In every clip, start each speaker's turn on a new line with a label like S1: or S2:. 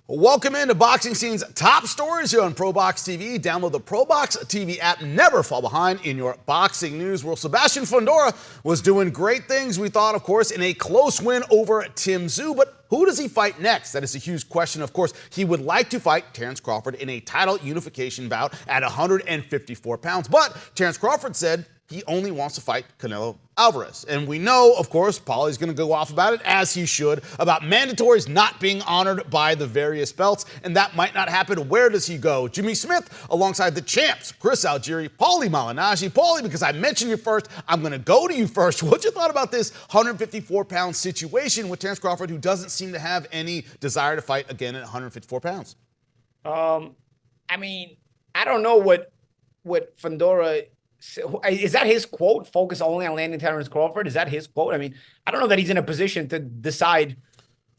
S1: Welcome into Boxing Scene's top stories here on ProBox TV. Download the ProBox TV app. Never fall behind in your boxing news. Well, Sebastian Fundora was doing great things, we thought, of course, in a close win over Tim Tszyu. But who does he fight next? That is a huge question. Of course, he would like to fight Terence Crawford in a title unification bout at 154 pounds. But Terence Crawford said he only wants to fight Canelo Alvarez. And we know, of course, Paulie's going to go off about it, as he should, about mandatories not being honored by the various belts, and that might not happen. Where does he go? Jimmy Smith, alongside the champs, Chris Algieri, Paulie Malignaggi. Paulie, because I mentioned you first, I'm going to go to you first. What you thought about this 154-pound situation with Terence Crawford, who doesn't seem to have any desire to fight again at 154 pounds?
S2: I mean, I don't know what Fundora. Is that his quote? Focus only on landing Terence Crawford. Is that his quote? I mean, I don't know that he's in a position to decide.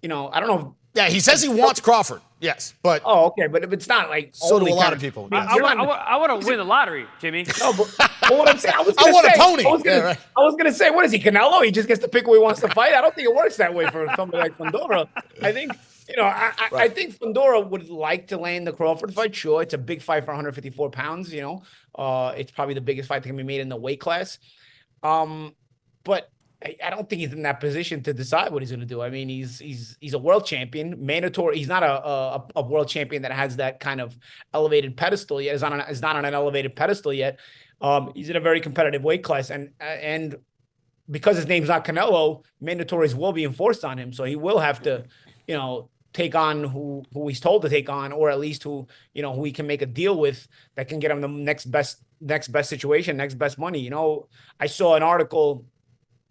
S2: I don't know.
S1: Yeah, he says he wants Crawford. Yes, but
S2: okay, but it's not like
S1: so do a lot of people.
S3: I want to win the lottery, Jimmy.
S2: No, but what I'm saying, I
S1: want a pony.
S2: I was gonna say, what is he, Canelo? He just gets to pick who he wants to fight. I don't think it works that way for somebody like Fundora. I think. I think Fundora would like to land the Crawford fight. Sure, it's a big fight for 154 pounds. It's probably the biggest fight that can be made in the weight class. But I don't think he's in that position to decide what he's going to do. I mean, he's a world champion, mandatory. He's not a world champion that has that kind of elevated pedestal yet. Is not on an elevated pedestal yet. He's in a very competitive weight class, and because his name's not Canelo, mandatories will be enforced on him. So he will have to, take on who he's told to take on, or at least who he can make a deal with that can get him the next best situation, next best money. I saw an article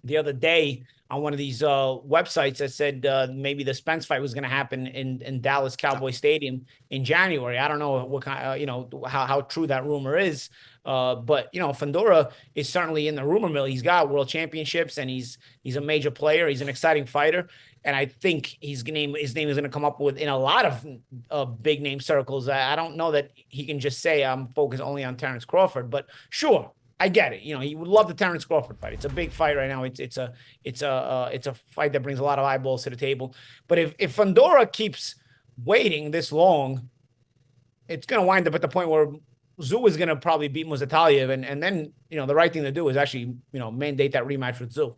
S2: the other day on one of these websites that said maybe the Spence fight was going to happen in Dallas Cowboy Stadium in January. I don't know what kind, how true that rumor is, but Fundora is certainly in the rumor mill. He's got world championships, and he's a major player. He's an exciting fighter, and I think his name is going to come up in a lot of big name circles. I don't know that he can just say I'm focused only on Terence Crawford, but sure. I get it. He would love the Terence Crawford fight. It's a big fight right now. It's a fight that brings a lot of eyeballs to the table. But if Fundora keeps waiting this long, it's going to wind up at the point where Tszyu is going to probably beat Muzataliev, and then the right thing to do is actually mandate that rematch with Tszyu.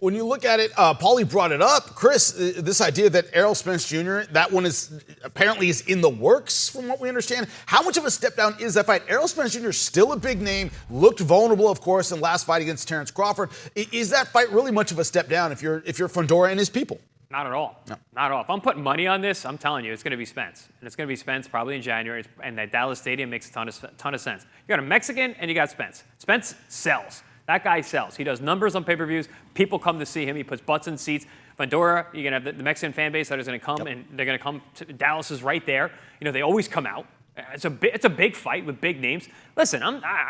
S1: When you look at it, Paulie brought it up. Chris, this idea that Errol Spence Jr., that one is apparently in the works from what we understand. How much of a step down is that fight? Errol Spence Jr. is still a big name, looked vulnerable, of course, in last fight against Terence Crawford. Is that fight really much of a step down if you're Fundora and his people?
S3: Not at all.
S1: No.
S3: Not at all. If I'm putting money on this, I'm telling you, it's going to be Spence. And it's going to be Spence probably in January. And that Dallas Stadium makes a ton of sense. You got a Mexican and you got Spence. Spence sells. That guy sells. He does numbers on pay-per-views. People come to see him. He puts butts in seats. Fundora, you're going to have the Mexican fan base that is going to come, and they're going to come to Dallas is right there. They always come out. It's a big fight with big names. Listen,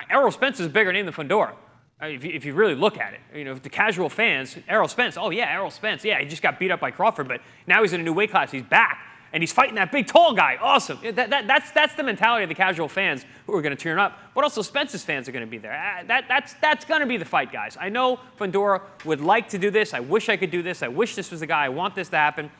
S3: Errol Spence is a bigger name than Fundora. If you really look at it, the casual fans, Errol Spence, oh yeah, Errol Spence, yeah, he just got beat up by Crawford, but now he's in a new weight class. He's back. And he's fighting that big, tall guy. Awesome. That's the mentality of the casual fans who are going to turn up. But also Spence's fans are going to be there. That's going to be the fight, guys. I know Fundora would like to do this. I wish I could do this. I wish this was the guy. I want this to happen.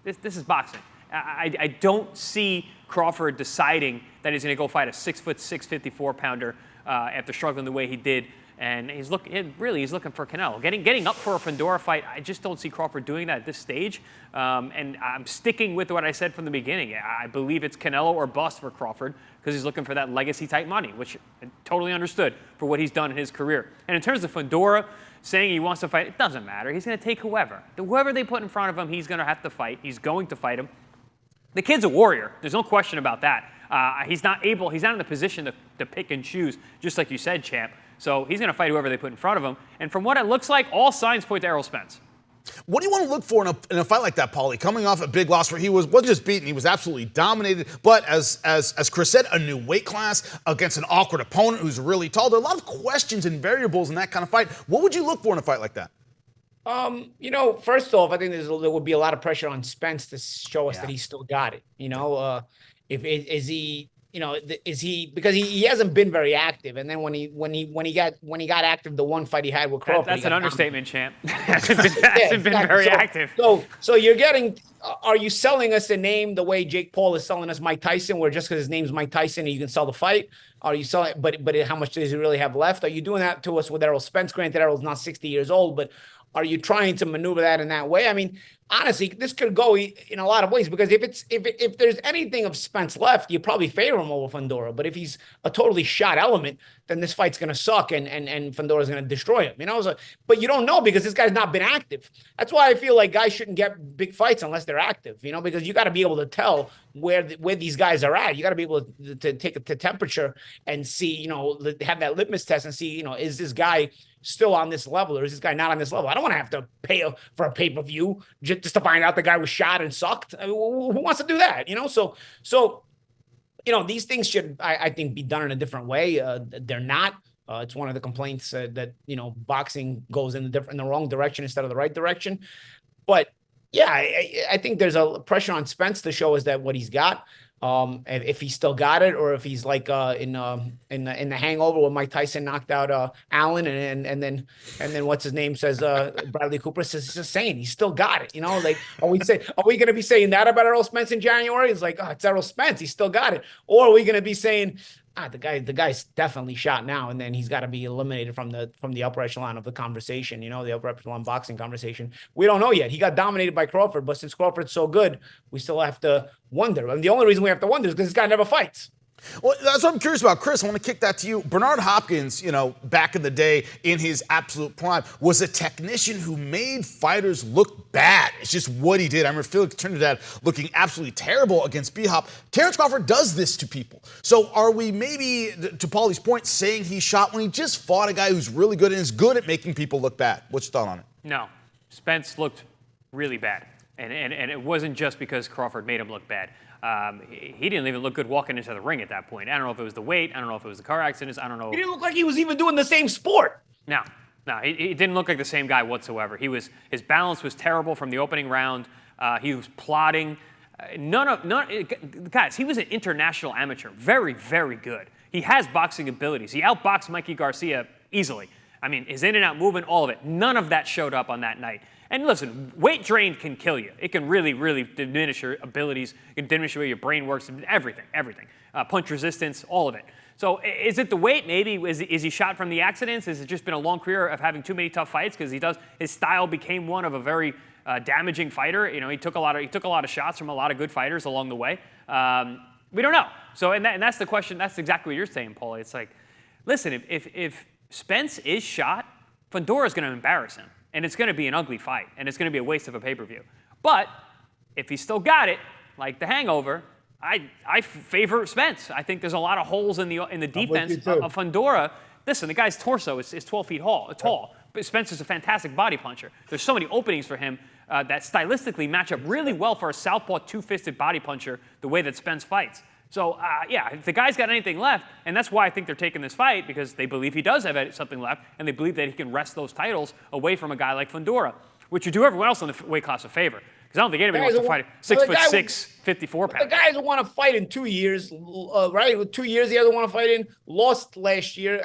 S3: This is boxing. I don't see Crawford deciding that he's going to go fight a 6'6", 54-pounder after struggling the way he did. And he's looking for Canelo. Getting up for a Fundora fight, I just don't see Crawford doing that at this stage. And I'm sticking with what I said from the beginning. I believe it's Canelo or bust for Crawford because he's looking for that legacy-type money, which I totally understood for what he's done in his career. And in terms of Fundora saying he wants to fight, it doesn't matter. He's going to take whoever. Whoever they put in front of him, he's going to have to fight. He's going to fight him. The kid's a warrior. There's no question about that. He's not in the position to pick and choose, just like you said, champ. So he's going to fight whoever they put in front of him. And from what it looks like, all signs point to Errol Spence.
S1: What do you want to look for in a fight like that, Paulie? Coming off a big loss where he wasn't just beaten, he was absolutely dominated. But as Chris said, a new weight class against an awkward opponent who's really tall. There are a lot of questions and variables in that kind of fight. What would you look for in a fight like that?
S2: First off, I think there would be a lot of pressure on Spence to show us that he still got it. Is he because he hasn't been very active, and then when he got active, the one fight he had with Crawford,
S3: that's an understatement, champ. hasn't been very active.
S2: So you're getting are you selling us a name the way Jake Paul is selling us Mike Tyson, where just because his name's Mike Tyson, you can sell the fight? Are you selling, but how much does he really have left? Are you doing that to us with Errol Spence? Granted, Errol's not 60 years old, but are you trying to maneuver that in that way? I mean, honestly, this could go in a lot of ways, because if there's anything of Spence left, you probably favor him over Fundora. But if he's a totally shot element, then this fight's going to suck and Fundora's going to destroy him, you know? So, but you don't know, because this guy's not been active. That's why I feel like guys shouldn't get big fights unless they're active, you know, because you got to be able to tell where these guys are at. You got to be able to take the temperature and see, you know, have that litmus test and see, you know, is this guy still on this level, or is this guy not on this level? I don't want to have to pay for a pay-per-view just to find out the guy was shot and sucked. I mean, who wants to do that? You know, so you know, these things should, I think, be done in a different way. They're not. It's one of the complaints that, you know, boxing goes in the wrong direction instead of the right direction. But yeah, I think there's a pressure on Spence to show us that what he's got. If he still got it, or if he's like in the Hangover when Mike Tyson knocked out Allen, and then what's his name says Bradley Cooper says, he's just saying he's still got it, you know? Like, are we going to be saying that about Errol Spence in January? It's like, oh, it's Errol Spence, he's still got it. Or are we going to be saying, the guy's definitely shot now, and then he's got to be eliminated from the upper echelon of the conversation, you know, the upper echelon boxing conversation. We don't know yet. He got dominated by Crawford, but since Crawford's so good, we still have to wonder. And the only reason we have to wonder is because this guy never fights.
S1: Well, that's what I'm curious about. Chris, I want to kick that to you. Bernard Hopkins, you know, back in the day in his absolute prime, was a technician who made fighters look bad. It's just what he did. I remember Felix Trinidad looking absolutely terrible against B-Hop. Terence Crawford does this to people. So are we maybe, to Paulie's point, saying he shot when he just fought a guy who's really good and is good at making people look bad? What's your thought on it?
S3: No. Spence looked really bad. And it wasn't just because Crawford made him look bad. He didn't even look good walking into the ring at that point. I don't know if it was the weight. I don't know if it was the car accidents. I don't know.
S2: He didn't look like he was even doing the same sport.
S3: No, he didn't look like the same guy whatsoever. His balance was terrible from the opening round. He was plodding. Guys, he was an international amateur. Very, very good. He has boxing abilities. He outboxed Mikey Garcia easily. I mean, his in and out movement, all of it. None of that showed up on that night. And listen, weight drain can kill you. It can really, really diminish your abilities. It can diminish the way your brain works. Everything. Punch resistance, all of it. So is it the weight? Maybe. Is he shot from the accidents? Has it just been a long career of having too many tough fights? Because his style became one of a very damaging fighter. You know, he took a lot of shots from a lot of good fighters along the way. We don't know. So and that's the question. That's exactly what you're saying, Paulie. It's like, listen, if Spence is shot, Fundora is going to embarrass him. And it's going to be an ugly fight, and it's going to be a waste of a pay-per-view. But if he's still got it, like the Hangover, I favor Spence. I think there's a lot of holes in the defense of Fundora. Listen, the guy's torso is 12 feet tall. But Spence is a fantastic body puncher. There's so many openings for him that stylistically match up really well for a southpaw two-fisted body puncher the way that Spence fights. So, yeah, if the guy's got anything left, and that's why I think they're taking this fight, because they believe he does have something left, and they believe that he can wrest those titles away from a guy like Fundora, which would do everyone else in the weight class a favor. Because I don't think anybody wants to fight a 6'6", 54 pound.
S2: The guys who want to fight in 2 years, right? With 2 years, the other want to fight in. Lost last year,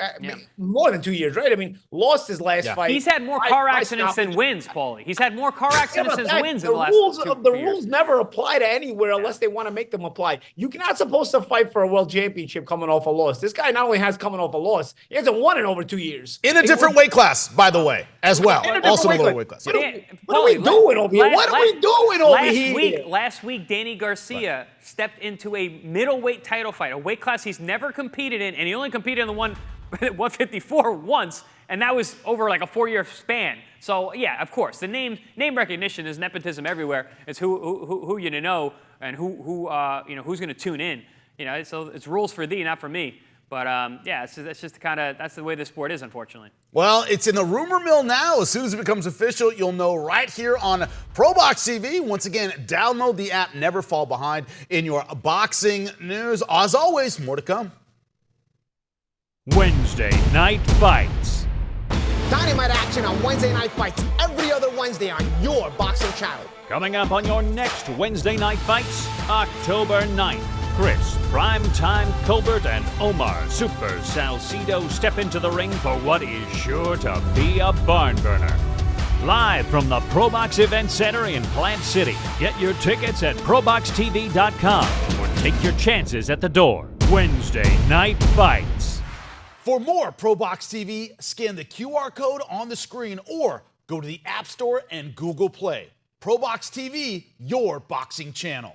S2: more than 2 years, right? I mean, lost his last fight.
S3: He's had more car accidents than wins, Paulie. He's had more car accidents than wins in the last 2 years.
S2: The rules never apply to anywhere unless they want to make them apply. You're not supposed to fight for a world championship coming off a loss. This guy not only has coming off a loss, he hasn't won in over 2 years.
S1: In a different weight class, by the way, as well. Also in a lower weight class.
S2: What are we doing over here? What are we doing over here?
S3: Last week, Danny Garcia stepped into a middleweight title fight, a weight class he's never competed in, and he only competed in the 154 once, and that was over like a 4-year span. So yeah, of course, the name recognition is nepotism everywhere. It's who you know and who's going to tune in. You know, so it's rules for thee, not for me. But yeah, that's just that's the way this sport is, unfortunately.
S1: Well, it's in the rumor mill now. As soon as it becomes official, you'll know right here on ProBox TV. Once again, download the app, never fall behind in your boxing news. As always, more to come.
S4: Wednesday Night Fights.
S5: Dynamite action on Wednesday Night Fights every other Wednesday on your boxing channel.
S4: Coming up on your next Wednesday Night Fights, October 9th. Chris, Primetime Colbert, and Omar Super Salcido step into the ring for what is sure to be a barn burner. Live from the ProBox Event Center in Plant City. Get your tickets at ProBoxTV.com or take your chances at the door. Wednesday Night Fights.
S1: For more ProBox TV, scan the QR code on the screen or go to the App Store and Google Play. ProBox TV, your boxing channel.